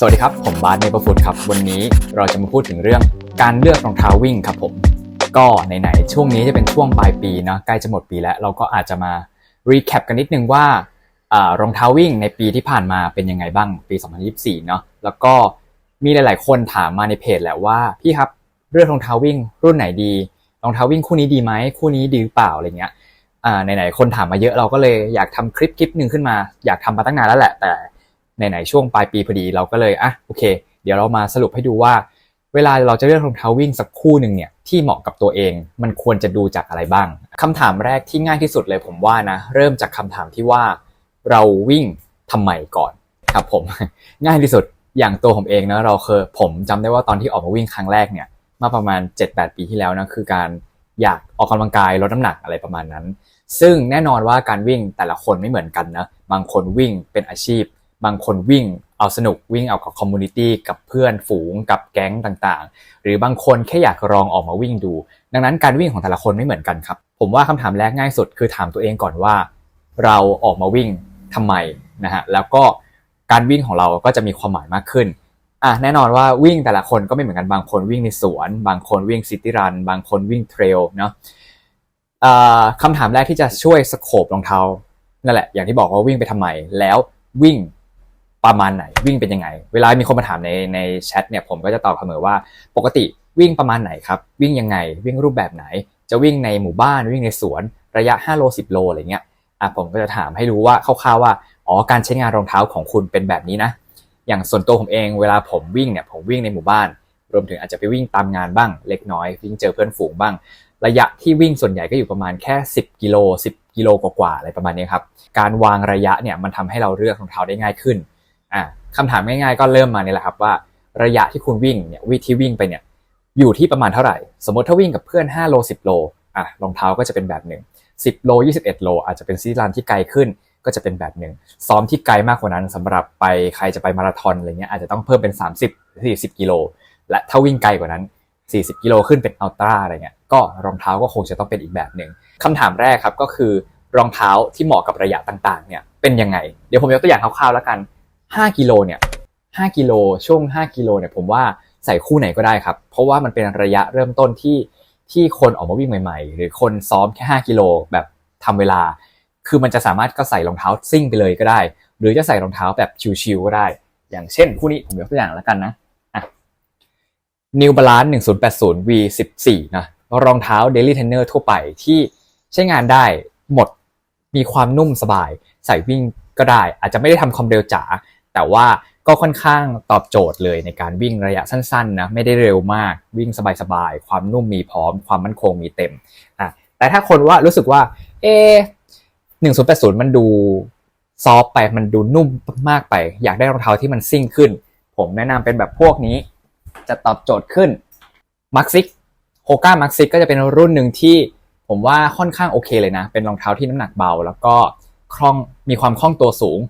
สวัสดีครับผมบาสเนเปอร์ฟูดครับวันนี้เราจะมาพูดถึงเรื่องการเลือกรองเท้าวิ่งครับผมก็ไหนๆช่วงนี้จะเป็นช่วงปลายปีนะใกล้จะหมดปีแล้วเราก็อาจจะมารีแคปกันนิดนึงว่ารองเท้าวิ่งในปีที่ผ่านมาเป็นยังไงบ้างปี2024เนาะแล้วก็มีหลายๆคนถามมาในเพจแหละว่าพี่ครับเลือกรองเท้าวิ่งรุ่นไหนดีรองเท้าวิ่งคู่นี้ดีไหมคู่นี้ดีหรือเปล่าอะไรเงี้ยไหนๆคนถามมาเยอะเราก็เลยอยากทำคลิปนึงขึ้นมาอยากทำมาตั้งนานแล้วแหละแต่ไหนๆช่วงปลายปีพอดีเราก็เลยโอเคเดี๋ยวเรามาสรุปให้ดูว่าเวลาเราจะเลือกรองเท้าวิ่งสักคู่หนึ่งเนี่ยที่เหมาะกับตัวเองมันควรจะดูจากอะไรบ้างคำถามแรกที่ง่ายที่สุดเลยผมว่านะเริ่มจากคำถามที่ว่าเราวิ่งทำไมก่อนครับผม ง่ายที่สุดอย่างตัวผมเองนะผมจำได้ว่าตอนที่ออกมาวิ่งครั้งแรกเนี่ยมาประมาณ 7-8 ปีที่แล้วนะคือการอยากออกกำลังกายลดน้ำหนักอะไรประมาณนั้นซึ่งแน่นอนว่าการวิ่งแต่ละคนไม่เหมือนกันนะบางคนวิ่งเป็นอาชีพบางคนวิ่งเอาสนุกวิ่งเอากับคอมมูนิตี้กับเพื่อนฝูงกับแก๊งต่างๆหรือบางคนแค่อยากลองออกมาวิ่งดูดังนั้นการวิ่งของแต่ละคนไม่เหมือนกันครับผมว่าคำถามแรกง่ายสุดคือถามตัวเองก่อนว่าเราออกมาวิ่งทำไมนะฮะแล้วก็การวิ่งของเราก็จะมีความหมายมากขึ้นแน่นอนว่าวิ่งแต่ละคนก็ไม่เหมือนกันบางคนวิ่งในสวนบางคนวิ่งซิตี้รันบางคนวิ่งเทรลเนาะคำถามแรกที่จะช่วยสโคปรองเท้านั่นแหละอย่างที่บอกว่าวิ่งไปทำไมแล้ววิ่งประมาณไหนวิ่งเป็นยังไงเวลามีคนมาถามในแชทเนี่ยผมก็จะตอบเสมอว่าปกติวิ่งประมาณไหนครับวิ่งยังไงวิ่งรูปแบบไหนจะวิ่งในหมู่บ้านวิ่งในสวนระยะ5โล10โลอะไรเงี้ยผมก็จะถามให้รู้ว่าคร่าวๆว่าการใช้งานรองเท้าของคุณเป็นแบบนี้นะอย่างส่วนตัวผมเองเวลาผมวิ่งเนี่ยผมวิ่งในหมู่บ้านรวมถึงอาจจะไปวิ่งตามงานบ้างเล็กน้อยวิ่งเจอเพื่อนฝูงบ้างระยะที่วิ่งส่วนใหญ่ก็อยู่ประมาณแค่10กิโลกว่าอะไรประมาณนี้ครับการวางระยะเนี่ยมันทำให้เราเลือกรองเท้าได้ง่ายขึ้นคำถามง่ายๆก็เริ่มมานี่แหละครับว่าระยะที่คุณวิ่งเนี่ยที่วิ่งไปเนี่ยอยู่ที่ประมาณเท่าไหร่สมมติถ้าวิ่งกับเพื่อน5โล10โลรองเท้าก็จะเป็นแบบหนึ่ง10โล21โลอาจจะเป็นซีรันที่ไกลขึ้นก็จะเป็นแบบหนึ่งซ้อมที่ไกลมากกว่านั้นสำหรับใครจะไปมาราธอนอะไรเงี้ยอาจจะต้องเพิ่มเป็น30-40กิโลและถ้าวิ่งไกลกว่านั้น40กิโลขึ้นเป็นอัลตร้าอะไรเงี้ยก็รองเท้าก็คงจะต้องเป็นอีกแบบหนึ่งคำถามแรกครับก็คือรองเท้าที่เหมาะกับระยะต่างๆเนี่ยเป็นยังไงเดี๋ยวผมยกตัวอย่างคร่าวๆแล้วกัน5กิโลเนี่ย5กิโลช่วง5กิโลเนี่ยผมว่าใส่คู่ไหนก็ได้ครับเพราะว่ามันเป็นระยะเริ่มต้นที่คนออกมาวิ่งใหม่ๆหรือคนซ้อมแค่5กิโลแบบทำเวลาคือมันจะสามารถก็ใส่รองเท้าซิ่งไปเลยก็ได้หรือจะใส่รองเท้าแบบชิลๆก็ได้อย่างเช่นคู่นี้ผมยกตัวอย่างแล้วกันนะNew Balance 1080 V14 นะรองเท้า Daily Trainer ทั่วไปที่ใช้งานได้หมดมีความนุ่มสบายใส่วิ่งก็ได้อาจจะไม่ได้ทำความเร็วจ๋าแต่ว่าก็ค่อนข้างตอบโจทย์เลยในการวิ่งระยะสั้นๆนะไม่ได้เร็วมากวิ่งสบายๆความนุ่มมีพร้อมความมั่นคงมีเต็มแต่ถ้าคนว่ารู้สึกว่า1080มันดูซอฟไปมันดูนุ่มมากไปอยากได้รองเท้าที่มันซิ่งขึ้นผมแนะนำเป็นแบบพวกนี้จะตอบโจทย์ขึ้น Maxxis Hoka Maxxis ก็จะเป็นรุ่นหนึ่งที่ผมว่าค่อนข้างโอเคเลยนะเป็นรองเท้าที่น้ำหนักเบาแล้วก็มีความคล่องตัวสูง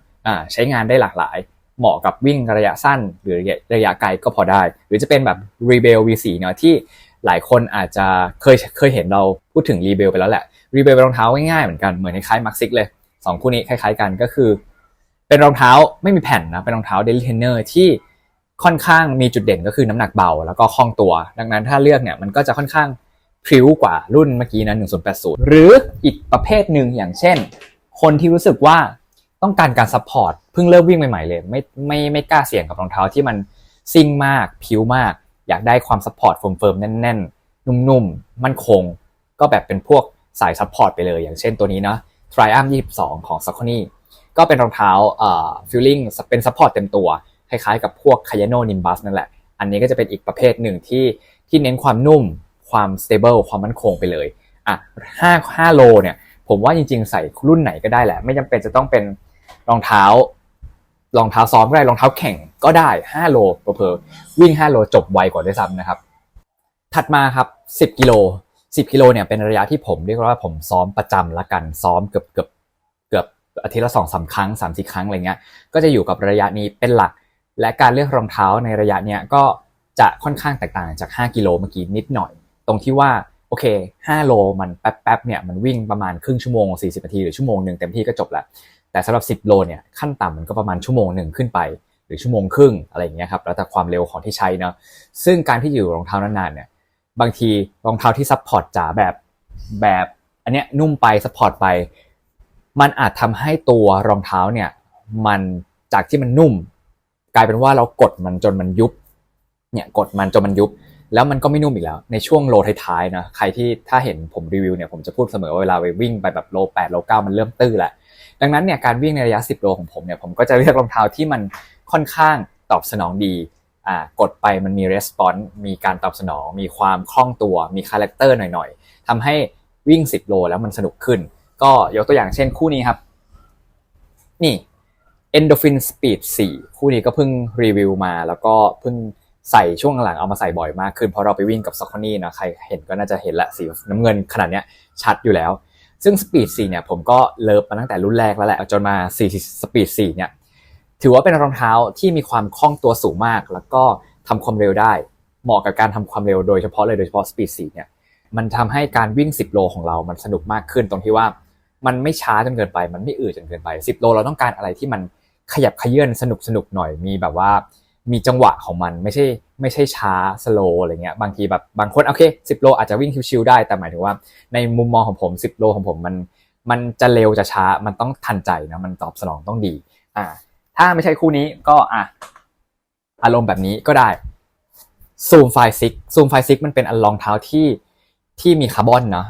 ใช้งานได้หลากหลายเหมาะกับวิ่งระยะสั้นหรือระยะไกลก็พอได้หรือจะเป็นแบบ Rebel V4 เนาะที่หลายคนอาจจะเคยเห็นเราพูดถึง Rebel ไปแล้วแหละ Rebel เป็นรองเท้าง่ายๆเหมือนกันเหมือนคล้ายๆ Maxxis เลย2คู่นี้คล้ายๆกันก็คือเป็นรองเท้าไม่มีแผ่นนะเป็นรองเท้า Daily Trainer ที่ค่อนข้างมีจุดเด่นก็คือน้ำหนักเบาแล้วก็คล่องตัวดังนั้นถ้าเลือกเนี่ยมันก็จะค่อนข้างพริ้วกว่ารุ่นเมื่อกี้นะ1080หรืออีกประเภทหนึ่งอย่างเช่นคนที่รู้สึกว่าต้องการการซัพพอร์ตเพิ่งเริ่มวิ่งใหม่ๆเลยไม่กล้าเสี่ยงกับรองเท้าที่มันซิ่งมากพริ้วมากอยากได้ความซัพพอร์ตเฟิร์มๆแน่นๆนุ่มๆมั่นคงก็แบบเป็นพวกสายซัพพอร์ตไปเลยอย่างเช่นตัวนี้นะ Triumph 22ของ Saucony ก็เป็นรองเท้าfeeling เป็นซัพพอร์ตเต็มตัวคล้ายๆกับพวก Kayano Nimbus นั่นแหละอันนี้ก็จะเป็นอีกประเภทหนึ่งที่เน้นความนุ่มความ stable ความมั่นคงไปเลย5โลเนี่ยผมว่าจริงๆใส่รุ่นไหนก็ได้แหละไม่จำเป็นจะต้องเป็นรองเท้าซ้อมก็ได้รองเท้าแข่งก็ได้5โลเผลอๆวิ่ง5โลจบไวกว่าด้วยซ้ำนะครับถัดมาครับ10กิโลเนี่ยเป็นระยะที่ผมเรียกว่าผมซ้อมประจำละกันซ้อมเกือบอาทิตย์ละ 2-3 ครั้ง 3-4 ครั้งอะไรเงี้ยก็จะอยู่กับระยะนี้เป็นหลักและการเลือกรองเท้าในระยะเนี้ยก็จะค่อนข้างแตกต่างจาก5กิโลเมื่อกี้นิดหน่อยตรงที่ว่าโอเค5โลมันแป๊บๆเนี่ยมันวิ่งประมาณครึ่งชั่วโมง40นาทีหรือชั่วโมงนึงเต็มที่ก็จบแล้วแต่สำหรับ10โลเนี่ยขั้นต่ำมันก็ประมาณชั่วโมงนึงขึ้นไปห รือชั่วโมงครึ่งอะไรอย่างเงี้ยครับแล้วแต่ความเร็วของที่ใช้เนาะซึ่งการที่อยู่รองเท้านานๆเนี่ยบางทีรองเท้าที่ซัพพอร์ตจ๋าแบบอันเนี้ยนุ่มไปซัพพอร์ตไปมันอาจทำให้ตัวรองเท้าเนี่ยมันจากที่มันนุ่มกลายเป็นว่าเรากดมันจนมันยุบเนี่ยกดมันจนมันยุบแล้วมันก็ไม่นุ่มอีกแล้วในช่วงโลท้ายๆนะใครที่ถ้าเห็นผมรีวิวเนี่ยผมจะพูดเสมอว่าเวลาไปวิ่งไปแบบโล8โล9มันเริ่มตื้อแล้วดังนั้นเนี่ยการวิ่งในระยะ10โลของผมเนี่ยผมก็จะเลือกรองเท้าที่มันค่อนข้างตอบสนองดีกดไปมันมี response มีการตอบสนองมีความคล่องตัวมีคาแรคเตอร์หน่อยๆทำให้วิ่ง10โลแล้วมันสนุกขึ้นก็ยกตัวอย่างเช่นคู่นี้ครับนี่ Endorphin Speed 4คู่นี้ก็เพิ่งรีวิวมาแล้วก็เพิ่งใส่ช่วงหลังเอามาใส่บ่อยมากขึ้นเพราะเราไปวิ่งกับ Saucony นะใครเห็นก็น่าจะเห็นละสีน้ำเงินขนาดเนี้ยชัดอยู่แล้วซึ่ง Speed 4เนี่ยผมก็เลิฟมาตั้งแต่รุ่นแรกแล้วแหละจนมาSpeed 4เนี่ยถือว่าเป็นรองเท้าที่มีความคล่องตัวสูงมากแล้วก็ทำความเร็วได้เหมาะกับการทำความเร็วโดยเฉพาะ Speed 4เนี่ยมันทำให้การวิ่ง10โลของเรามันสนุกมากขึ้นตรงที่ว่ามันไม่ช้าจนเกินไปมันไม่อืดจนเกินไป10โลเราต้องการอะไรที่มันขยับเขยื้อนสนุกหน่อยมีแบบว่ามีจังหวะของมันไม่ใช่ช้าสโลว์อะไรเงี้ยบางทีแบบบางคนโอเค10โลอาจจะวิ่งชิวๆได้แต่หมายถึงว่าในมุมมองของผม10โลของผมมันจะเร็วจะช้ามันต้องทันใจนะมันตอบสนองต้องดีถ้าไม่ใช่คู่นี้ก็อารมณ์แบบนี้ก็ได้ Zoom Fly 6 Zoom Fly 6มันเป็นรองเท้าที่มีคาร์บอนเนาะ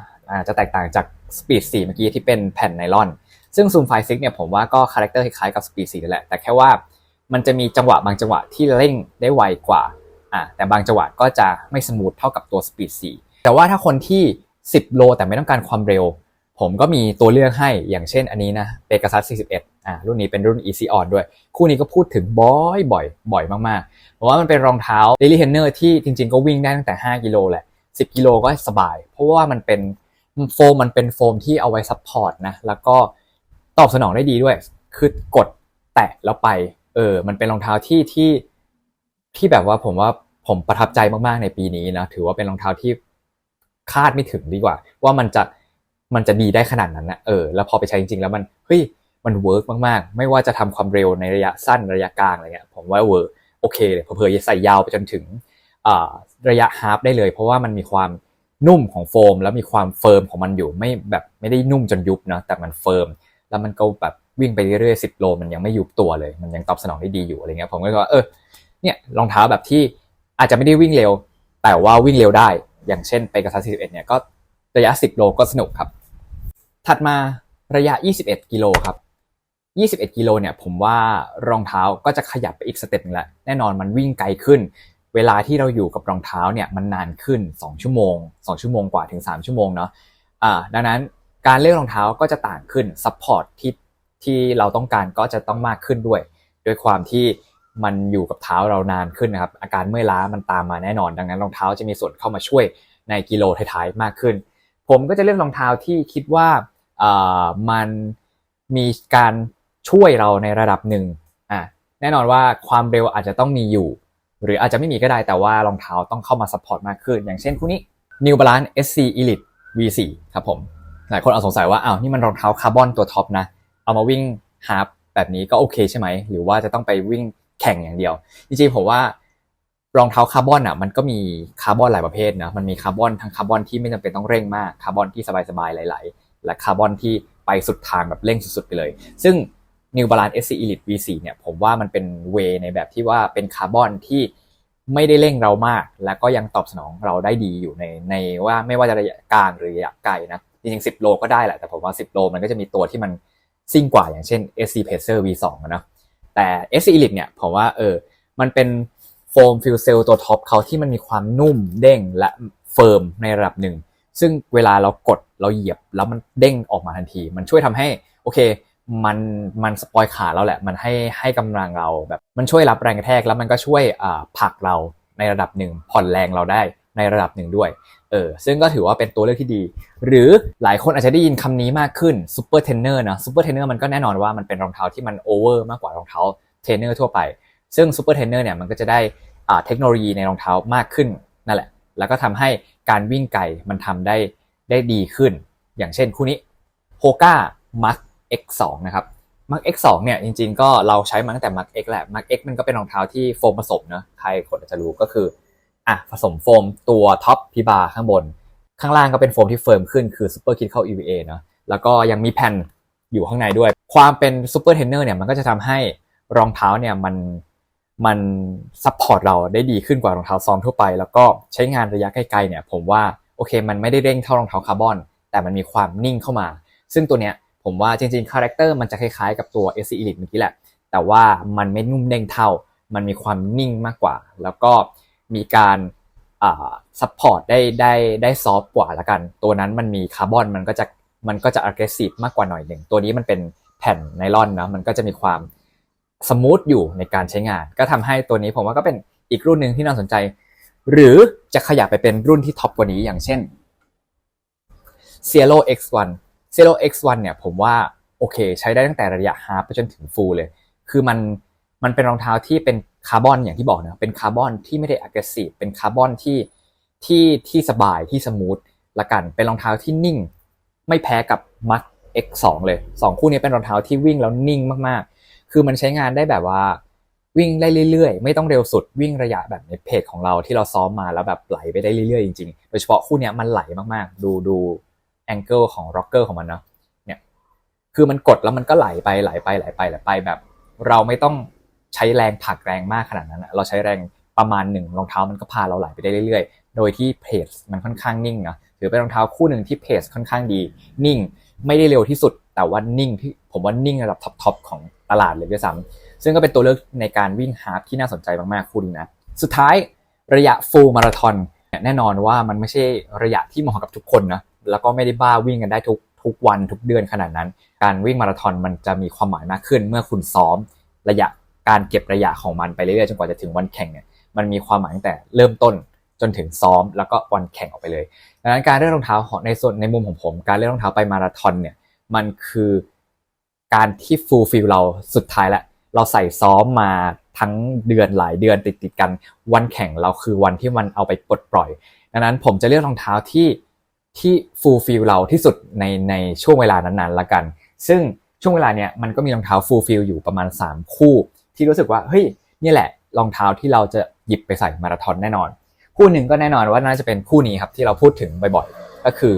จะแตกต่างจาก Speed 4เมื่อกี้ที่เป็นแผ่นไนลอนซึ่ง Zoom Fly 6เนี่ยผมว่าก็คาแรคเตอร์คล้ายๆกับ Speed 4นั่นแหละแต่แค่ว่ามันจะมีจังหวะบางจังหวะที่เร่งได้ไวกว่าแต่บางจังหวะก็จะไม่สมูทเท่ากับตัว Speed 4แต่ว่าถ้าคนที่10โลแต่ไม่ต้องการความเร็วผมก็มีตัวเลือกให้อย่างเช่นอันนี้นะ Pegasus 41รุ่นนี้เป็นรุ่น Easy On ด้วยคู่นี้ก็พูดถึงบ่อยมากๆเพราะว่ามันเป็นรองเท้า Daily Trainer ที่จริงๆก็วิ่งได้ตั้งแต่5กิโลแหละ10กิโลก็สบายเพราะว่ามันเป็นโฟมที่เอาไว้ซัพพอร์ตนะแล้วก็ตอบสนองได้ดีด้วยคือกดแตะแล้วไปมันเป็นรองเท้าที่แบบว่าผมประทับใจมากๆในปีนี้นะถือว่าเป็นรองเท้าที่คาดไม่ถึงดีกว่าว่ามันจะดีได้ขนาดนั้นนะแล้วพอไปใช้จริงๆแล้วมันเวิร์กมากๆไม่ว่าจะทำความเร็วในระยะสั้นระยะกลางอะไรเงี้ยผมว่าเวิร์กโอเคเลยเผลอๆจะใส่ยาวไปจนถึงระยะฮาล์ฟได้เลยเพราะว่ามันมีความนุ่มของโฟมแล้วมีความเฟิร์มของมันอยู่ไม่ได้นุ่มจนยุบเนาะแต่มันเฟิร์มแล้วมันก็แบบวิ่งไปเรื่อยๆ10โลมันยังไม่ยุบตัวเลยมันยังตอบสนองได้ดีอยู่อะไรเงี้ยผมก็เลยว่าเนี่ยรองเท้าแบบที่อาจจะไม่ได้วิ่งเร็วแต่ว่าวิ่งเร็วได้อย่างเช่นไปกับ 41เนี่ยก็ระยะ10โลก็สนุกครับถัดมาระยะ21กิโลครับ21กิโลเนี่ยผมว่ารองเท้าก็จะขยับไปอีกสเต็ปนึงแหละแน่นอนมันวิ่งไกลขึ้นเวลาที่เราอยู่กับรองเท้าเนี่ยมันนานขึ้น2ชั่วโมงกว่าถึง3ชั่วโมงเนาะดังนั้นการเลือกรองเท้าก็จะต่างขึ้นซัพพอร์ตที่เราต้องการก็จะต้องมากขึ้นด้วยความที่มันอยู่กับเท้าเรานานขึ้นนะครับอาการเมื่อยล้ามันตามมาแน่นอนดังนั้นรองเท้าจะมีส่วนเข้ามาช่วยในกิโลท้ายๆมากขึ้นผมก็จะเลือกรองเท้าที่คิดว่ามันมีการช่วยเราในระดับหนึ่งแน่นอนว่าความเร็วอาจจะต้องมีอยู่หรืออาจจะไม่มีก็ได้แต่ว่ารองเท้าต้องเข้ามาซัพพอร์ตมากขึ้นอย่างเช่นคู่นี้ New Balance SC Elite V4 ครับผมหลายคนเอาสงสัยว่านี่มันรองเท้าคาร์บอนตัวท็อปนะเอามาวิ่งฮาล์ฟแบบนี้ก็โอเคใช่ไหมหรือว่าจะต้องไปวิ่งแข่งอย่างเดียวจริงๆผมว่ารองเท้าคาร์บอนมันก็มีคาร์บอนหลายประเภทนะมันมีคาร์บอนทั้งคาร์บอนที่ไม่จำเป็นต้องเร่งมากคาร์บอนที่สบายๆไหลๆและคาร์บอนที่ไปสุดทางแบบเร่งสุดๆไปเลยซึ่ง New Balance SC Elite V4 เนี่ยผมว่ามันเป็นเวในแบบที่ว่าเป็นคาร์บอนที่ไม่ได้เร่งเรามากและก็ยังตอบสนองเราได้ดีอยู่ในว่าไม่ว่าจะระยะกลางหรือระยะไกลนะจริงๆ10โลก็ได้แหละแต่ผมว่า10โลมันก็จะมีตัวที่มันซิ่งกว่าอย่างเช่น SC Pacer V2 นะแต่ SC Elite เนี่ยผมว่ามันเป็นโฟมฟิลเซลตัวท็อปเขาที่มันมีความนุ่มเด้งและเฟิร์มในระดับหนึ่งซึ่งเวลาเรากดเราเหยียบแล้วมันเด้งออกมาทันทีมันช่วยทำให้โอเคมันสปอยขาเราแหละมันให้กำลังเราแบบมันช่วยรับแรงกระแทกแล้วมันก็ช่วยผลักเราในระดับหนึ่งผ่อนแรงเราได้ในระดับหนึ่งด้วยซึ่งก็ถือว่าเป็นตัวเลือกที่ดีหรือหลายคนอาจจะได้ยินคำนี้มากขึ้นซูเปอร์เทรนเนอร์นะซูเปอร์เทรนเนอร์มันก็แน่นอนว่ามันเป็นรองเท้าที่มันโอเวอร์มากกว่ารองเท้าเทรนเนอร์ทั่วไปซึ่งซูเปอร์เทรนเนอร์เนี่ยมันก็จะได้เทคโนโลยีในรองเท้ามากขึ้นนั่นแหละแล้วก็ทำให้การวิ่งไกลมันทำได้ดีขึ้นอย่างเช่นคู่นี้ Hoka Mach X2 นะครับ Mark X2 เนี่ยจริงๆก็เราใช้มาตั้งแต่ Mark X แหละ Mark X มันก็เป็นรองเท้าที่โฟมผสมเนอะใครคนอาจจะรู้ก็คือผสมโฟมตัวท็อปพิบาข้างบนข้างล่างก็เป็นโฟมที่เฟิร์มขึ้นคือ Super Critical EVA เนอะแล้วก็ยังมีแผ่นอยู่ข้างในด้วยความเป็น Super Trainer เนี่ยมันก็จะทำให้รองเท้าเนี่ยมันซัพพอร์ตเราได้ดีขึ้นกว่ารองเท้าซ้อมทั่วไปแล้วก็ใช้งานระยะไกลๆเนี่ยผมว่าโอเคมันไม่ได้เร่งเท่ารองเท้าคาร์บอนแต่มันมีความนิ่งเข้ามาซึ่งตัวเนี้ยผมว่าจริงๆคาแรคเตอร์มันจะคล้ายๆกับตัว SC Elite เมื่อกี้แหละแต่ว่ามันไม่นุ่มเด้งเท่ามันมีความนิ่งมากกว่าแล้วก็มีการซัพพอร์ตได้ซอฟต์กว่าละกันตัวนั้นมันมีคาร์บอนมันก็จะ aggressive มากกว่าหน่อยหนึ่งตัวนี้มันเป็นแผ่นไนลอนนะมันก็จะมีความสมูทอยู่ในการใช้งานก็ทำให้ตัวนี้ผมว่าก็เป็นอีกรุ่นหนึ่งที่น่าสนใจหรือจะขยับไปเป็นรุ่นที่ท็อปกว่านี้อย่างเช่น Cielo X1 Cielo X1 เนี่ยผมว่าโอเคใช้ได้ตั้งแต่ระยะฮาล์ฟไปจนถึงฟูลเลยคือมันเป็นรองเท้าที่เป็นคาร์บอนอย่างที่บอกนะเป็นคาร์บอนที่ไม่ได้ aggressive เป็นคาร์บอนที่สบายที่สมูทละกันเป็นรองเท้าที่นิ่งไม่แพ้กับ Mark X2 เลย2คู่นี้เป็นรองเท้าที่วิ่งแล้วนิ่งมากๆคือมันใช้งานได้แบบว่าวิ่งได้เรื่อยๆไม่ต้องเร็วสุดวิ่งระยะแบบในเพจของเราที่เราซ้อมมาแล้วแบบไหลไปได้เรื่อยๆจริงๆโดยเฉพาะคู่นี้มันไหลมากๆดูแองเกิลของร็อกเกอร์ของมันเนาะเนี่ยคือมันกดแล้วมันก็ไหลไปแบบเราไม่ต้องใช้แรงผลักแรงมากขนาดนั้นเราใช้แรงประมาณหนึ่งรองเท้ามันก็พาเราไหลไปได้เรื่อยๆโดยที่เพจมันค่อนข้างนิ่งนะถือเป็นรองเท้าคู่หนึ่งที่เพจค่อนข้างดีนิ่งไม่ได้เร็วที่สุดแต่ว่านิ่งที่ผมว่านิ่งระดับท็อปของตลาดเลยด้วยซ้ำซึ่งก็เป็นตัวเลือกในการวิ่งฮาล์ฟที่น่าสนใจมากๆคู่นี้นะสุดท้ายระยะฟูลมาราธอนแน่นอนว่ามันไม่ใช่ระยะที่เหมาะกับทุกคนนะแล้วก็ไม่ได้บ้าวิ่งกันได้ทุกวันทุกเดือนขนาดนั้นการวิ่งมาราธอนมันจะมีความหมายมากขึ้นเมื่อคุณซ้อมระยะการเก็บระยะของมันไปเรื่อยๆจนกว่าจะถึงวันแข่งเนี่ยมันมีความหมายตั้งแต่เริ่มต้นจนถึงซ้อมแล้วก็วันแข่งออกไปเลยดังนั้นการเลือกรองเท้าในมุมของผมการเลือกรองเท้าไปมาราธอนเนี่ยมันคือการที่ฟูลฟิลเราสุดท้ายแล้วเราใส่ซ้อมมาทั้งเดือนหลายเดือนติดกันวันแข่งเราคือวันที่มันเอาไปปลดปล่อยดังนั้นผมจะเลือกรองเท้าที่ฟูลฟิลเราที่สุดในช่วงเวลานั้นๆละกันซึ่งช่วงเวลาเนี้ยมันก็มีรองเท้าฟูลฟิลอยู่ประมาณ3คู่ที่รู้สึกว่าเฮ้ยนี่แหละรองเท้าที่เราจะหยิบไปใส่มาราธอนแน่นอนคู่หนึ่งก็แน่นอนว่าน่าจะเป็นคู่นี้ครับที่เราพูดถึงบ่อยๆก็คือ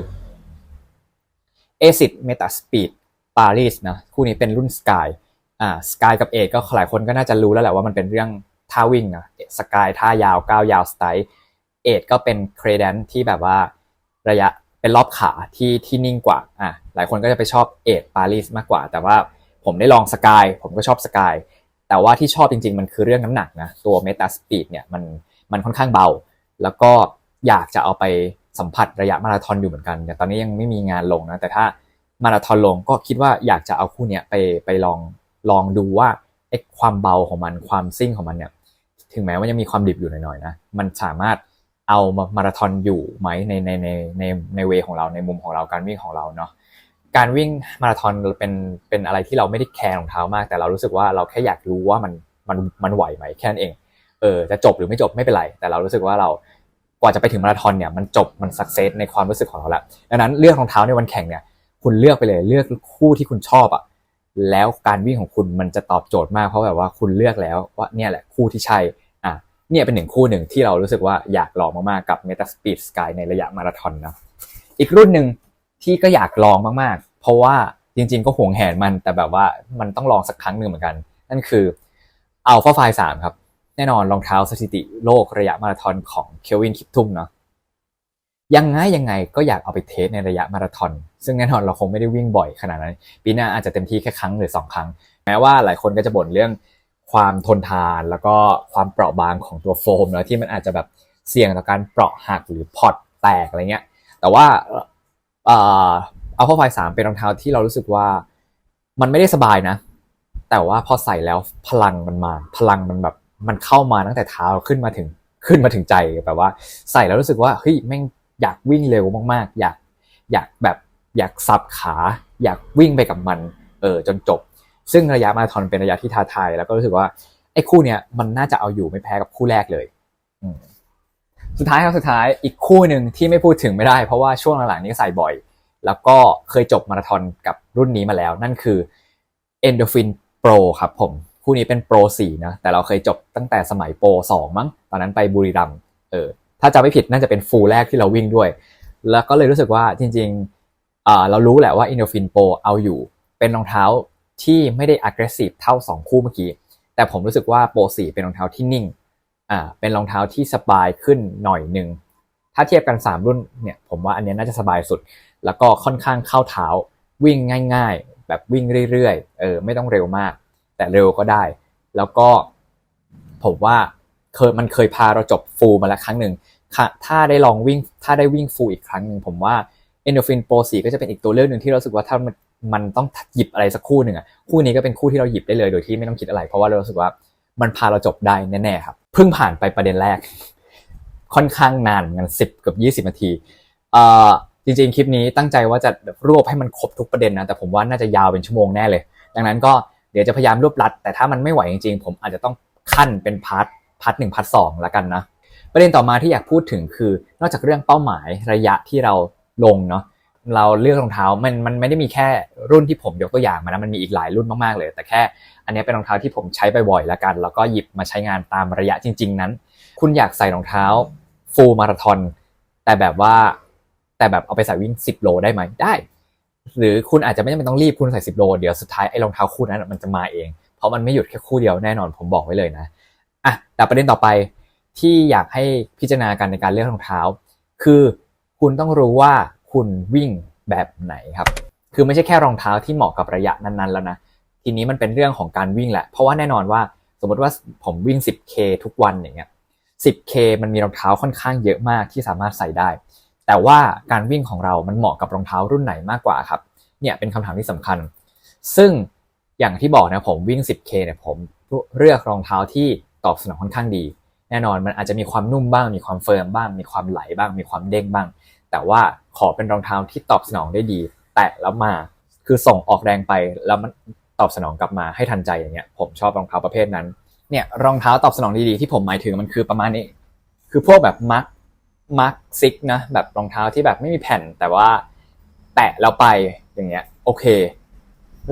ASICS Metaspeed Paris นะคู่นี้เป็นรุ่น Sky Sky กับ ASICS ก็หลายคนก็น่าจะรู้แล้วแหละว่ามันเป็นเรื่องท่าวิ่งนะ Sky ท่ายาวก้าวยาวสไตล์ ASICS ก็เป็น Credence ที่แบบว่าระยะเป็นรอบขาที่นิ่งกว่าหลายคนก็จะไปชอบ ASICS Paris มากกว่าแต่ว่าผมได้ลอง Sky ผมก็ชอบ Sky แต่ว่าที่ชอบจริงๆมันคือเรื่องน้ำหนักนะตัว Metaspeed เนี่ยมันค่อนข้างเบาแล้วก็อยากจะเอาไปสัมผัสระยะมาราธอนอยู่เหมือนกันแต่ตอนนี้ยังไม่มีงานลงนะแต่ถ้ามาราธอนลงก็คิดว่าอยากจะเอาคู่นี้ไปลองดูว่าไอ้ความเบาของมันความซิ่งของมันเนี่ยถึงแม้ว่ายังมีความดิบอยู่หน่อยๆนะมันสามารถเอามาราธอนอยู่ไหมในเวของเราในมุมของเราการวิ่งของเราเนาะการวิ่งมาราธอนเป็นอะไรที่เราไม่ได้แคร์รองเท้ามากแต่เรารู้สึกว่าเราแค่อยากรู้ว่ามันไหวไหมแค่นั้นเองจะจบหรือไม่จบไม่เป็นไรแต่เรารู้สึกว่าเรากว่าจะไปถึงมาราธอนเนี่ยมันจบมันสักเซสในความรู้สึกของเราแล้วดังนั้นเลือกรองเท้าในวันแข่งเนี่ยคุณเลือกไปเลยเลือกคู่ที่คุณชอบแล้วการวิ่งของคุณมันจะตอบโจทย์มากเพราะแบบว่าคุณเลือกแล้วว่าเนี่ยแหละคู่ที่ใช่เนี่ยเป็นคู่หนึ่งที่เรารู้สึกว่าอยากลองมากๆกับ Metaspeed Sky ในระยะมาราธอนนะอีกรุ่นหนึ่งที่ก็อยากลองมากๆเพราะว่าจริงๆก็หวงแหนมันแต่แบบว่ามันต้องลองสักครั้งหนึ่งเหมือนกันนั่นคือ Alpha Fly 3ครับแน่นอนรองเท้าสถิติโลกระยะมาราธอนของเคลวินคิปทุมเนาะยังไงก็อยากเอาไปเทสในระยะมาราธอนซึ่งแน่นอนเราคงไม่ได้วิ่งบ่อยขนาดนั้นปีหน้าอาจจะเต็มที่แค่ครั้งหรือ2ครั้งแม้ว่าหลายคนก็จะบ่นเรื่องความทนทานแล้วก็ความเปราะบางของตัวโฟมแล้วที่มันอาจจะแบบเสี่ยงต่อการเปราะหักหรือพอตแตกอะไรเงี้ยแต่ว่าAlpha Fly 3เป็นรองเท้าที่เรารู้สึกว่ามันไม่ได้สบายนะแต่ว่าพอใส่แล้วพลังมันมาพลังมันแบบมันเข้ามาตั้งแต่เท้าขึ้นมาถึงใจแบบว่าใส่แล้วรู้สึกว่าเฮ้ยแม่งอยากวิ่งเร็วมากๆอยากสับขาอยากวิ่งไปกับมันจนจบซึ่งระยะมาราธอนเป็นระยะที่ท้าทายแล้วก็รู้สึกว่าไอ้คู่เนี้ยมันน่าจะเอาอยู่ไม่แพ้กับคู่แรกเลยสุดท้ายอีกคู่หนึ่งที่ไม่พูดถึงไม่ได้เพราะว่าช่วงหลังๆนี้ใส่บ่อยแล้วก็เคยจบมาราธอนกับรุ่นนี้มาแล้วนั่นคือ Endorphin Pro ครับผมคู่นี้เป็น Pro 4นะแต่เราเคยจบตั้งแต่สมัย Pro 2มั้งตอนนั้นไปบุรีรัมย์ถ้าจำไม่ผิดน่าจะเป็นฟูลแรกที่เราวิ่งด้วยแล้วก็เลยรู้สึกว่าจริงๆเรารู้แหละว่า Endorphin Pro เอาอยู่เป็นรองเท้าที่ไม่ได้ aggressive เท่า2คู่เมื่อกี้แต่ผมรู้สึกว่า Pro 4เป็นรองเท้าที่นิ่งเป็นรองเท้าที่สบายขึ้นหน่อยนึงถ้าเทียบกัน3รุ่นเนี่ยผมว่าอันนี้น่าจะสบายสุดแล้วก็ค่อนข้างเข้าเท้าวิ่งง่ายๆแบบวิ่งเรื่อยๆไม่ต้องเร็วมากแต่เร็วก็ได้แล้วก็ผมว่ามันเคยพาเราจบฟูลมาแล้วครั้งหนึ่งถ้าได้ลองวิ่งถ้าได้วิ่งฟูลอีกครั้งหนึ่งผมว่า Endorphin Pro 4ก็จะเป็นอีกตัวเลือกหนึ่งที่เรารู้สึกว่าถ้ามันต้องหยิบอะไรสักคู่หนึ่งคู่นี้ก็เป็นคู่ที่เราหยิบได้เลยโดยที่ไม่ต้องคิดอะไรเพราะว่าเรารู้สึกว่ามันพาเราจบได้แน่ๆครับเพิ่งผ่านไปประเด็นแรกค่อนข้างนานเหมือนกัน10เกือบ20นาทีจริงๆคลิปนี้ตั้งใจว่าจะรวบให้มันครบทุกประเด็นนะแต่ผมว่าน่าจะยาวเป็นชั่วโมงแน่เลยดังนั้นก็เดี๋ยวจะพยายามรวบรัดแต่ถ้ามันไม่ไหวจริงๆผมอาจจะต้องขั้นเป็นพาร์ท1พาร์ท2ละกันนะประเด็นต่อมาที่อยากพูดถึงคือนอกจากเรื่องเป้าหมายระยะที่เราลงเนาะเราเลือกรองเท้ามันไม่ได้มีแค่รุ่นที่ผมยกตัวอย่างมานะมันมีอีกหลายรุ่นมากๆเลยแต่แค่อันนี้เป็นรองเท้าที่ผมใช้บ่อยๆละกันแล้วก็หยิบมาใช้งานตามระยะจริงๆนั้นคุณอยากใส่รองเท้าฟูลมาราธอนแต่แบบเอาไปใส่วิ่ง10โลได้ไหมได้หรือคุณอาจจะไม่จำเป็นต้องรีบคุณใส่10โลเดี๋ยวสุดท้ายไอ้รองเท้าคู่นั้นมันจะมาเองเพราะมันไม่หยุดแค่คู่เดียวแน่นอนผมบอกไว้เลยนะแต่ประเด็นต่อไปที่อยากให้พิจารณากันในการเลือกรองเท้าคือคุณต้องรู้ว่าคุณวิ่งแบบไหนครับคือไม่ใช่แค่รองเท้าที่เหมาะกับระยะนั้นๆแล้วนะทีนี้มันเป็นเรื่องของการวิ่งแหละเพราะว่าแน่นอนว่าสมมติว่าผมวิ่ง 10K ทุกวันอย่างเงี้ย 10K มันมีรองเท้าค่อนข้างเยอะมากที่สามารถใส่ได้แต่ว่าการวิ่งของเรามันเหมาะกับรองเท้ารุ่นไหนมากกว่าครับเนี่ยเป็นคำถามที่สำคัญซึ่งอย่างที่บอกนะผมวิ่ง 10K เนี่ยผมเลือกรองเท้าที่ตอบสนองค่อนข้างดีแน่นอนมันอาจจะมีความนุ่มบ้างมีความเฟิร์มบ้างมีความไหลบ้างมีความเด้งบ้างแต่ว่าขอเป็นรองเท้าที่ตอบสนองได้ดีแตะแล้วมาคือส่งออกแรงไปแล้วมันตอบสนองกลับมาให้ทันใจอย่างเงี้ยผมชอบรองเท้าประเภทนั้นเนี่ยรองเท้าตอบสนองดีๆที่ผมหมายถึงมันคือประมาณนี้คือพวกแบบมาร์คซิกนะแบบรองเท้าที่แบบไม่มีแผ่นแต่ว่าแตะแล้วไปอย่างเงี้ยโอเค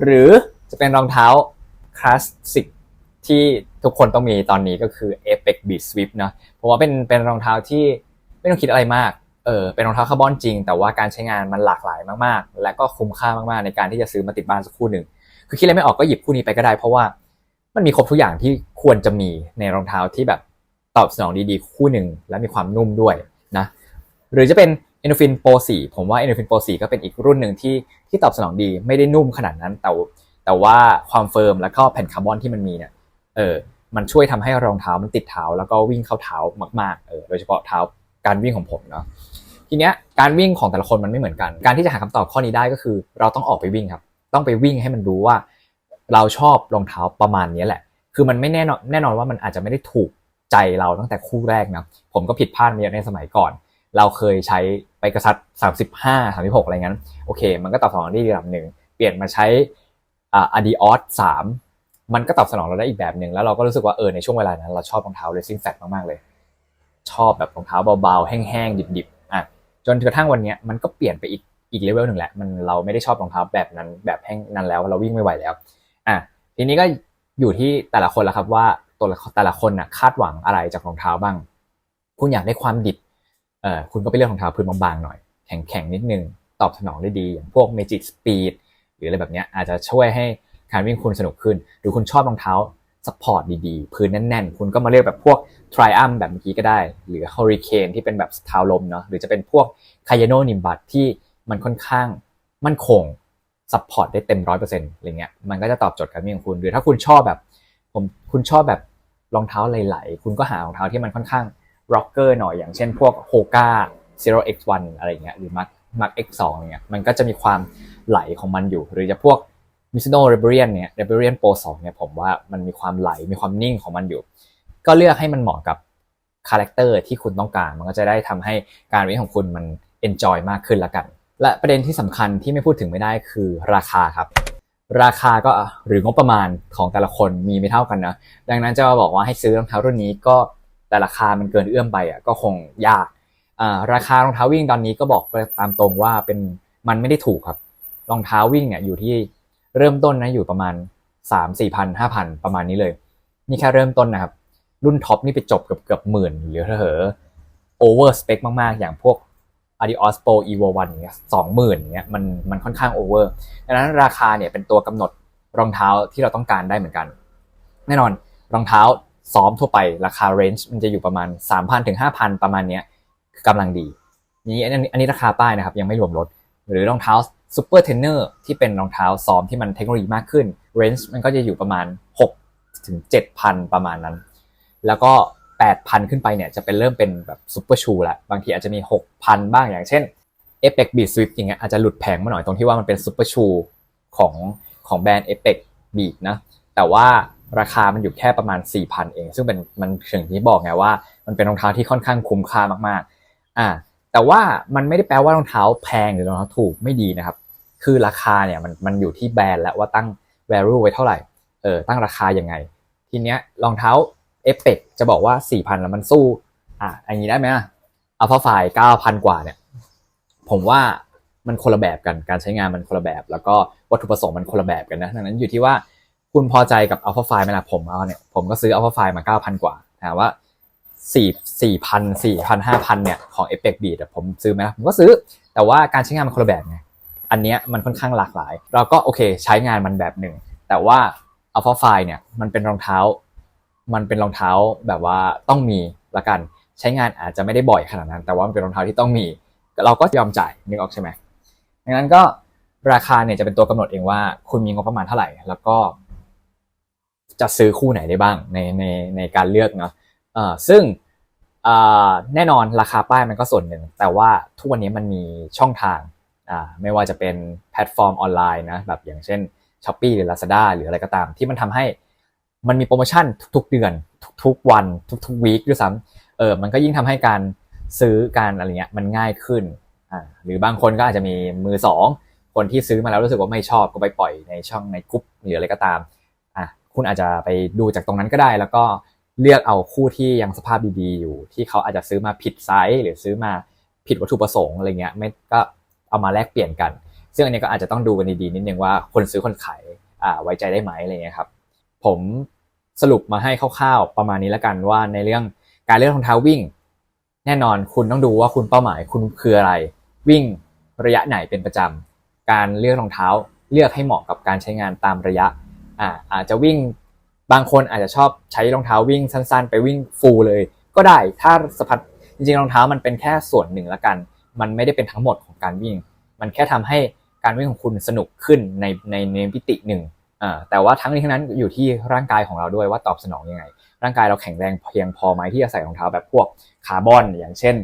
หรือจะเป็นรองเท้าคลาสสิกที่ทุกคนต้องมีตอนนี้ก็คือ Apex Beat Swift นะเพราะว่าเป็นรองเท้าที่ไม่ต้องคิดอะไรมากเป็นรองเท้าคาร์บอนจริงแต่ว่าการใช้งานมันหลากหลายมากๆและก็คุ้มค่ามากๆในการที่จะซื้อมาติดบ้านสักคู่หนึ่งคือคิดอะไรไม่ออกก็หยิบคู่นี้ไปก็ได้เพราะว่ามันมีครบทุกอย่างที่ควรจะมีในรองเท้าที่แบบตอบสนองดีๆคู่หนึ่งและมีความนุ่มด้วยนะหรือจะเป็น Endorphin Pro 4ผมว่า Endorphin Pro 4ก็เป็นอีกรุ่นหนึ่งที่ตอบสนองดีไม่ได้นุ่มขนาดนั้นแต่ว่าความเฟิร์มแล้วก็แผ่นคาร์บอนที่มันมีเนี่ยมันช่วยทำให้รองเท้ามันติดเท้าแล้วก็วิ่งเข้าเท้ามากๆโดยเฉพาะเท้าการวิ่งของผมเนาะทีเนี้ยการวิ่งของแต่ละคนมันไม่เหมือนกันการที่จะหาคำตอบข้อนี้ได้ก็คือเราต้องออกไปวิ่งครับต้องไปวิ่งให้มันรู้ว่าเราชอบรองเท้าประมาณนี้แหละคือมันไม่แน่นอนว่ามันอาจจะไม่ได้ถูกใจเราตั้งแต่คู่แรกนะผมก็ผิดพลาดมาเยอะในสมัยก่อนเราเคยใช้ไปกระซัด35 36อะไรงั้นโอเคมันก็ตอบสนองได้ระดับหนึ่งเปลี่ยนมาใช้Adios 3มันก็ตอบสนองเราได้อีกแบบหนึ่งแล้วเราก็รู้สึกว่าในช่วงเวลานั้นเราชอบรองเท้า Racing Flat มากๆเลยชอบแบบรองเท้าเบาๆแห้งๆดิบๆจนกระทั่งวันนี้มันก็เปลี่ยนไปอีกเลเวลหนึ่งแหละเราไม่ได้ชอบรองเท้าแบบนั้นแบบแห้งนั้นแล้วเราวิ่งไม่ไหวแล้วทีนี้ก็อยู่ที่แต่ละคนแล้วครับว่าแต่ละคนคาดหวังอะไรจากรองเท้าบ้างคุณอยากได้ความดิบคุณก็ไปเลือกรองเท้าพื้นบางๆหน่อยแข็งๆนิดนึงตอบสนองได้ดีอย่างพวก Magic Speed หรืออะไรแบบนี้อาจจะช่วยให้การวิ่งคุณสนุกขึ้นหรือคุณชอบรองเท้าซัพพอร์ตดีๆพื้นแน่นๆคุณก็มาเลือกแบบพวก Triumph แบบเมื่อกี้ก็ได้หรือ Hurricane ที่เป็นแบบเท้าลมเนาะหรือจะเป็นพวก Kayano Nimbus ที่มันค่อนข้างมั่นคงซัพพอร์ตได้เต็ม 100% อะไรเงี้ยมันก็จะตอบโจทย์การวิ่งของคุณหรือถ้าคุณชอบแบบคุณชอบแบบรองเท้าไหลๆคุณก็หารองเท้าที่มันค่อนข้างร็อกเกอร์หน่อยอย่างเช่นพวก Hoka Zero X1 อะไรเงี้ยหรือ Mark X2 อะไรเงี้ยมันก็จะมีความไหลของมันอยู่หรือจะพวก Mizuno Rebellion เนี่ย Rebellion Pro 2เนี่ยผมว่ามันมีความไหลมีความนิ่งของมันอยู่ก็เลือกให้มันเหมาะกับคาแรคเตอร์ที่คุณต้องการมันก็จะได้ทำให้การวิ่งของคุณมัน enjoy มากขึ้นละกันและประเด็นที่สำคัญที่ไม่พูดถึงไม่ได้คือราคาครับราคาก็หรืองบประมาณของแต่ละคนมีไม่เท่ากันนะดังนั้นจะมาบอกว่าให้ซื้อรองเท้ารุ่นนี้ก็แต่ราคามันเกินเอื้อมไปก็คงยากราคารองเท้าวิ่งตอนนี้ก็บอกตามตรงว่ามันไม่ได้ถูกครับรองเท้าวิ่งอยู่ที่เริ่มต้นนะอยู่ประมาณ 3-4 พัน5,000ประมาณนี้เลยนี่แค่เริ่มต้นนะครับรุ่นท็อปนี่ไปจบเกือบหมื่นหรือเหอโอเวอร์สเปคมากๆอย่างพวก Adios Pro Evo 1อย่างเงี้ย20,000อย่างเงี้ยมันค่อนข้างโอเวอร์ดังนั้นราคาเนี่ยเป็นตัวกำหนดรองเท้าที่เราต้องการได้เหมือนกันแน่นอนรองเท้าซ้อมทั่วไปราคาเรนจ์มันจะอยู่ประมาณ 3,000 ถึง 5,000 ประมาณเนี้ยกำลังดีนี่อันนี้ราคาป้ายนะครับยังไม่รวมลดหรือรองเท้าซูเปอร์เทรนเนอร์ที่เป็นรองเท้าซ้อมที่มันเทคโนโลยีมากขึ้นเรนจ์มันก็จะอยู่ประมาณ6ถึง 7,000 ประมาณนั้นแล้วก็ 8,000 ขึ้นไปเนี่ยจะเป็นเริ่มเป็นแบบซูเปอร์ชูแล้วบางทีอาจจะมี 6,000 บ้างอย่างเช่น Apex Beat Swift อย่างเงี้ยอาจจะหลุดแผงมาหน่อยตรงที่ว่ามันเป็นซูเปอร์ชูของแบรนด์ Apex Beat นะแต่ว่าราคามันอยู่แค่ประมาณ 4,000 เองซึ่งเป็นมันอย่างที่บอกไงว่ามันเป็นรองเท้าที่ค่อนข้างคุ้มค่ามากๆแต่ว่ามันไม่ได้แปลว่ารองเท้าแพงหรือรองเท้าถูกไม่ดีนะครับคือราคาเนี่ยมันอยู่ที่แบรนด์และว่าตั้ง value ไว้เท่าไหร่ตั้งราคายังไงทีเนี้ยรองเท้า Apex จะบอกว่า 4,000 แล้วมันสู้อันนี้ได้ไหมAlpha Fly 9,000 กว่าเนี่ยผมว่ามันคนละแบบกันการใช้งานมันคนละแบบแล้วก็วัตถุประสงค์มันคนละแบบกันนะดังนั้นอยู่ที่ว่าคุณพอใจกับ Alpha Fly ไหมล่ะผมก็ซื้อ Alpha Fly มา 9,000 กว่าถามว่า4,000 4,000 5,000 เนี่ยของ Apex Beat ผมซื้อไหมผมก็ซื้อแต่ว่าการใช้งานมันคนละแบบไงอันเนี้ยมันค่อนข้างหลากหลายเราก็โอเคใช้งานมันแบบหนึ่งแต่ว่า Alpha Fly เนี่ยมันเป็นรองเท้าแบบว่าต้องมีละกันใช้งานอาจจะไม่ได้บ่อยขนาดนั้นแต่ว่ามันเป็นรองเท้าที่ต้องมีเราก็ยอมจ่ายนึกออกใช่ไหมดังนั้นก็ราคาเนี่ยจะเป็นตัวกำหนดเองว่าคุณมีงบประมาณเท่าไหร่แล้วก็จะซื้อคู่ไหนได้บ้างในการเลือกเนาะซึ่งแน่นอนราคาป้ายมันก็ส่วนหนึ่งแต่ว่าทุกวันนี้มันมีช่องทางไม่ว่าจะเป็นแพลตฟอร์มออนไลน์นะแบบอย่างเช่น Shopee หรือ Lazada หรืออะไรก็ตามที่มันทำให้มันมีโปรโมชั่นทุกๆเดือนทุกๆวันทุกๆวีคด้วยซ้ำมันก็ยิ่งทำให้การซื้อการอะไรเงี้ยมันง่ายขึ้นหรือบางคนก็อาจจะมีมือสองคนที่ซื้อมาแล้วรู้สึกว่าไม่ชอบก็ไปปล่อยในช่องในกลุ่มหรืออะไรก็ตามคุณอาจจะไปดูจากตรงนั้นก็ได้แล้วก็เลือกเอาคู่ที่ยังสภาพดีๆอยู่ที่เขาอาจจะซื้อมาผิดไซส์หรือซื้อมาผิดวัตถุประสงค์อะไรเงี้ยไม่ก็เอามาแลกเปลี่ยนกันซึ่งอันนี้ก็อาจจะต้องดูกันดีๆนิดนึงว่าคนซื้อคนขายไว้ใจได้ไหมอะไรเงี้ยครับผมสรุปมาให้คร่าวๆประมาณนี้แล้วกันว่าในเรื่องการเลือกรองเท้าวิ่งแน่นอนคุณต้องดูว่าคุณเป้าหมายคุณคืออะไรวิ่งระยะไหนเป็นประจำการเลือกรองเท้าเลือกให้เหมาะกับการใช้งานตามระยะอาจจะวิ่งบางคนอาจจะชอบใช้รองเท้าวิ่งสั้นๆไปวิ่งฟูลเลยก็ได้ถ้าสะพัดจริงๆรองเท้ามันเป็นแค่ส่วนหนึ่งละกันมันไม่ได้เป็นทั้งหมดของการวิ่งมันแค่ทำให้การวิ่งของคุณสนุกขึ้นในมิติหนึ่งแต่ว่าทั้งนี้ทั้งนั้นอยู่ที่ร่างกายของเราด้วยว่าตอบสนองยังไงร่างกายเราแข็งแรงเพียงพอไหมที่จะใส่รองเท้าแบบพวกคาร์บอนอย่างเช่น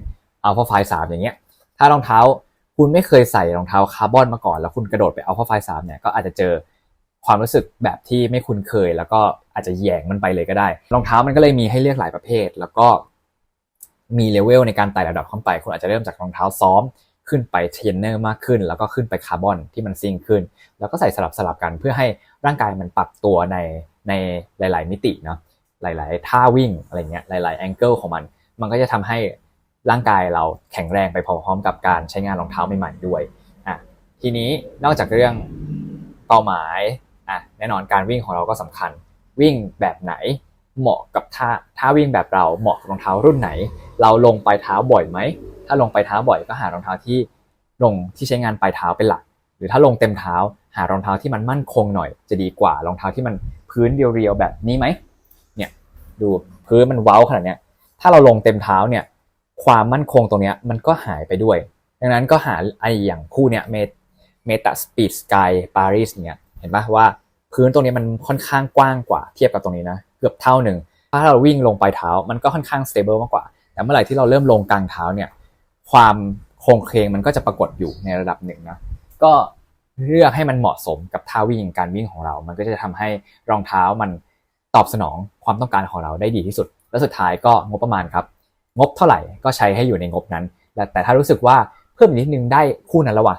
Alpha Fly 3อย่างเงี้ยถ้ารองเท้าคุณไม่เคยใส่รองเท้าคาร์บอนมาก่อนแล้วคุณกระโดดไป Alpha Fly 3เนี่ยก็อาจจะเจอความรู้สึกแบบที่ไม่คุ้นเคยแล้วก็อาจจะแยงมันไปเลยก็ได้รองเท้ามันก็เลยมีให้เลือกหลายประเภทแล้วก็มีเลเวลในการไต่ระดับขึ้นไปคุณอาจจะเริ่มจากรองเท้าซ้อมขึ้นไปเทรนเนอร์มากขึ้นแล้วก็ขึ้นไปคาร์บอนที่มันซิ่งขึ้นแล้วก็ใส่สลับกันเพื่อให้ร่างกายมันปรับตัวในหลายๆมิติเนาะหลายๆท่าวิ่งอะไรเงี้ยหลายๆแองเกิลของมันก็จะทำให้ร่างกายเราแข็งแรงไปพร้อมๆกับการใช้งานรองเท้าใหม่ๆด้วยทีนี้นอกจากเรื่องเป้าหมายแน่นอนการวิ่งของเราก็สำคัญวิ่งแบบไหนเหมาะกับท่าวิ่งแบบเราเหมาะกับรองเท้ารุ่นไหนเราลงปลายเท้าบ่อยไหมถ้าลงปลายเท้าบ่อยก็หารองเท้าที่ลงที่ใช้งานปลายเท้าเป็นหลักหรือถ้าลงเต็มเท้าหารองเท้าที่มันมั่นคงหน่อยจะดีกว่ารองเท้าที่มันพื้นเรียวๆแบบนี้ไหมเนี่ยดูพื้นมันเว้าขนาดเนี้ยถ้าเราลงเต็มเท้าเนี่ยความมั่นคงตรงเนี้ยมันก็หายไปด้วยดังนั้นก็หาอย่างคู่เนี้ยเมตาสปีดสกายปารีสเนี่ยเห็นปะว่าพื้นตรงนี้มันค่อนข้างกว้างกว่าเทียบกับตรงนี้นะเกือบเท่านึงถ้าเราวิ่งลงปลายเท้ามันก็ค่อนข้างสเตเบิลมากกว่าแต่เมื่อไหร่ที่เราเริ่มลงกลางเท้าเนี่ยความโครงเคลงมันก็จะปรากฏอยู่ในระดับหนึ่งนะก็เลือกให้มันเหมาะสมกับท่าวิ่งการวิ่งของเรามันก็จะทำให้รองเท้ามันตอบสนองความต้องการของเราได้ดีที่สุดและสุดท้ายก็งบประมาณครับงบเท่าไหร่ก็ใช้ให้อยู่ในงบนั้นแต่ถ้ารู้สึกว่าเพิ่มอีกนิดนึงได้คู่นั้นแล้วว่ะ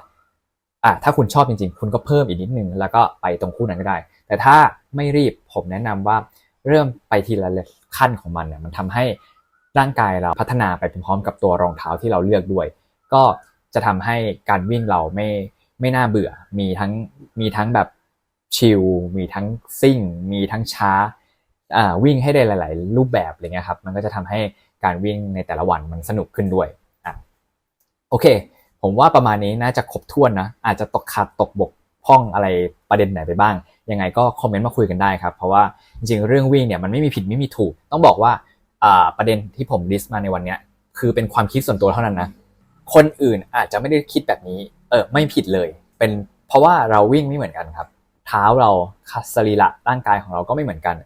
ถ้าคุณชอบจริงๆคุณก็เพิ่มอีกนิดนึงแล้วก็ไปตรงคู่นั้นก็ได้แต่ถ้าไม่รีบผมแนะนำว่าเริ่มไปทีละขั้นของมันเนี่ยมันทำให้ร่างกายเราพัฒนาไปพร้อมกับตัวรองเท้าที่เราเลือกด้วยก็จะทำให้การวิ่งเราไม่น่าเบื่อมีทั้งแบบ ชิลมีทั้งซิ่งมีทั้งช้าวิ่งให้ได้หลายๆรูปแบบอะไรเงี้ยครับมันก็จะทำให้การวิ่งในแต่ละวันมันสนุกขึ้นด้วยโอเคผมว่าประมาณนี้น่าจะครบถ้วนนะอาจจะตกขัดตกบกพร่องอะไรประเด็นไหนไปบ้างยังไงก็คอมเมนต์มาคุยกันได้ครับเพราะว่าจริงๆเรื่องวิ่งเนี่ยมันไม่มีผิดไม่มีถูกต้องบอกว่าประเด็นที่ผมลิสต์มาในวันนี้คือเป็นความคิดส่วนตัวเท่านั้นนะคนอื่นอาจจะไม่ได้คิดแบบนี้ไม่ผิดเลยเป็นเพราะว่าเราวิ่งไม่เหมือนกันครับเท้าเราสรีระร่างกายของเราก็ไม่เหมือนกัน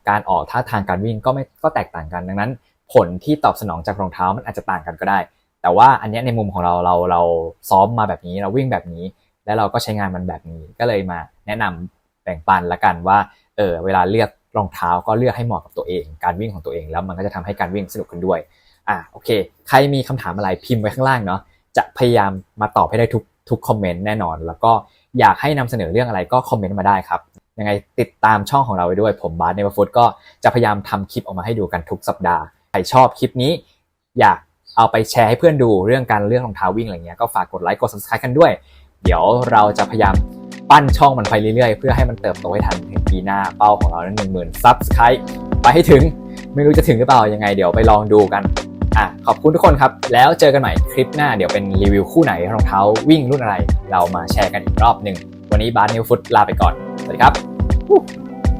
การออกท่าทางการวิ่งก็แตกต่างกันดังนั้นผลที่ตอบสนองจากรองเท้ามันอาจจะต่างกันก็ได้แต่ว่าอันนี้ในมุมของเราซ้อมมาแบบนี้เราวิ่งแบบนี้แล้วเราก็ใช้งานมันแบบนี้ก็เลยมาแนะนำแบ่งปันละกันว่าเวลาเลือกรองเท้าก็เลือกให้เหมาะกับตัวเองการวิ่งของตัวเองแล้วมันก็จะทำให้การวิ่งสนุกขึ้นด้วยโอเคใครมีคำถามอะไรพิมพ์ไว้ข้างล่างเนาะจะพยายามมาตอบให้ได้ทุกคอมเมนต์แน่นอนแล้วก็อยากให้นำเสนอเรื่องอะไรก็คอมเมนต์มาได้ครับยังไงติดตามช่องของเราไว้ด้วยผมบาสเนเวอร์ฟู้ดก็จะพยายามทำคลิปออกมาให้ดูกันทุกสัปดาห์ใครชอบคลิปนี้อยากเอาไปแชร์ให้เพื่อนดูเรื่องการเลือกรองเท้าวิ่งอะไรเงี้ยก็ฝากกดไลค์กด Subscribe กันด้วยเดี๋ยวเราจะพยายามปั้นช่องมันไปเรื่อยๆเพื่อให้มันเติบโตให้ทันถึงปีหน้าเป้าของเรานั้น 10,000 Subscribe ไปให้ถึงไม่รู้จะถึงหรือเปล่ายังไงเดี๋ยวไปลองดูกันขอบคุณทุกคนครับแล้วเจอกันใหม่คลิปหน้าเดี๋ยวเป็นรีวิวคู่ไหนรองเท้าวิ่งรุ่นอะไรเรามาแชร์กันอีกรอบนึงวันนี้บาสเนเวอร์ฟู้ดลาไปก่อนสวัสดีครับ